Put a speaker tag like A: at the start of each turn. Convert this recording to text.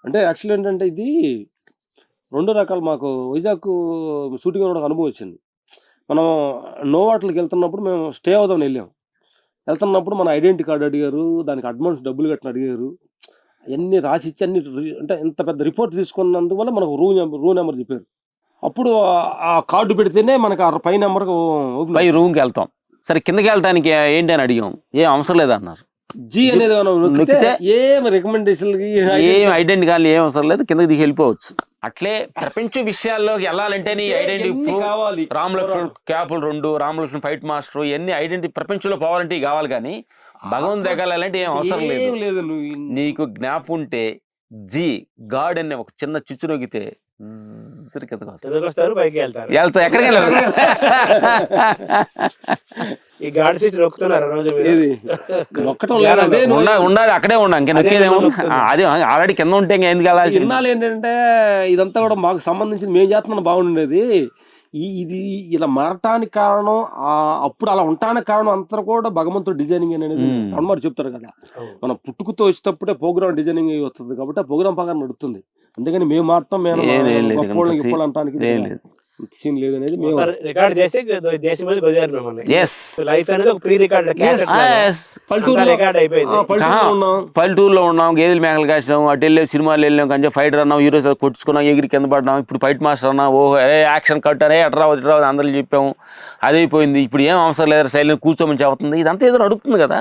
A: అంటే యాక్చువల్లీ ఏంటంటే ఇది 2 రకాలు మాకు వైజాగ్ షూటింగ్ కూడా అనుభవం వచ్చింది. మనం నోవాట్లకెళ్తున్నప్పుడు మేము స్టే అవుదామని వెళ్ళాం. వెళ్తున్నప్పుడు మన ఐడెంటిటీ కార్డ్ అడిగారు. దానికి అడ్వాన్స్ డబ్బులు కట్టని అడిగారు. అయన్నీ రాసిచ్చి అన్ని అంటే ఇంత పెద్ద రిపోర్ట్ తీసుకున్నందువల్ల మనకు రూమ్ నెంబర్ చెప్పారు. అప్పుడు ఆ కార్డ్ పెడితేనే మనకు ఆ పై నెంబర్‌కి
B: పై రూమ్‌కి వెళ్తాం. సరే కిందకెళ్ళటానికి ఏంటి అని అడిగాం. ఏం అవసరం లేదన్నారు.
A: జీ అనేది మనం నొక్కితే ఏం రికమెండేషన్‌లకి
B: ఏం ఐడెంటిటీ కార్డులు ఏం అవసరం లేదు. కిందకి దిగి వెళ్ళిపోవచ్చు. అట్లే ప్రపంచ విషయాల్లోకి వెళ్ళాలంటే నీ ఐడెంటిటీ ప్రూఫ్
A: కావాలి.
B: రామలక్ష్మణ్ క్యాపులు 2, రామలక్ష్మణ్ ఫైట్ మాస్టర్ ఇవన్నీ ఐడెంటిటీ ప్రపంచంలో పోవాలంటే ఇవి కావాలి కానీ భగవంతు దగ్గాలంటే ఏం అవసరం
A: ఏం
B: లేదు.
A: లేదు.
B: నీకు జ్ఞాపం ఉంటే జీ గాడ్ అనే ఒక చిన్న చిచ్చు నొక్కితే
C: కిందకొస్తారు, పైకి వెళ్తారు.
B: వెళ్తా ఎక్కడికి వెళ్ళాలి.
C: ఈ గాడి సీట్ నొక్కుతున్నారు రోజు మీరు.
A: ఏది నొక్కటం లేదు. అదే
B: ఉండాలి అక్కడే ఉండాలి. ఇంకా నొక్కేదేమో అది ఆల్రెడీ కింద ఉంటే ఇంకా ఎందుకు వెళ్ళాలి.
A: ఇన్నాళ్ళు ఏంటంటే ఇదంతా కూడా మాకు సంబంధించింది మేము చేస్తున్నాం బాగుండేది. ఇది ఇలా మారటానికి కారణం అప్పుడు అలా ఉండటానికి కారణం అంతా కూడా భగవంతుడు డిజైనింగ్ అనేది హనుమారు చెప్తారు కదా. మనం పుట్టుకతో వచ్చేటప్పుడే ప్రోగ్రామ్ డిజైనింగ్ వస్తుంది కాబట్టి ఆ ప్రోగ్రామ్ ప్రకారం నడుస్తుంది. అందుకని మేము మాత్రం మేము సీన్ లేదనేది
C: రికార్డ్ చేసి దేశం మీద వదిలేరు మిమ్మల్ని. లైఫ్ అనేది ఒక ప్రీ రికార్డ్ రికార్డ్ అయిపోయింది.
B: పల్లెటూరులో ఉన్నాం, గేదెలు మేకలు కాసాం, అటు వెళ్ళే సినిమాలు వెళ్ళాం, కొంచెం ఫైటర్ అన్నాం, హీరో కొట్టుకున్నాం, ఎగిరి కింద పడ్డాం. ఇప్పుడు ఫైట్ మాస్టర్ అన్నా ఓహో యాక్షన్ కట్టారే ఎట్రా అందరూ చెప్పాము. అదైపోయింది. ఇప్పుడు ఏం అవసరం లేదు, సైలెంట్ కూర్చోమని చెబుతుంది. ఇదంతా ఏదో అడుగుతుంది కదా.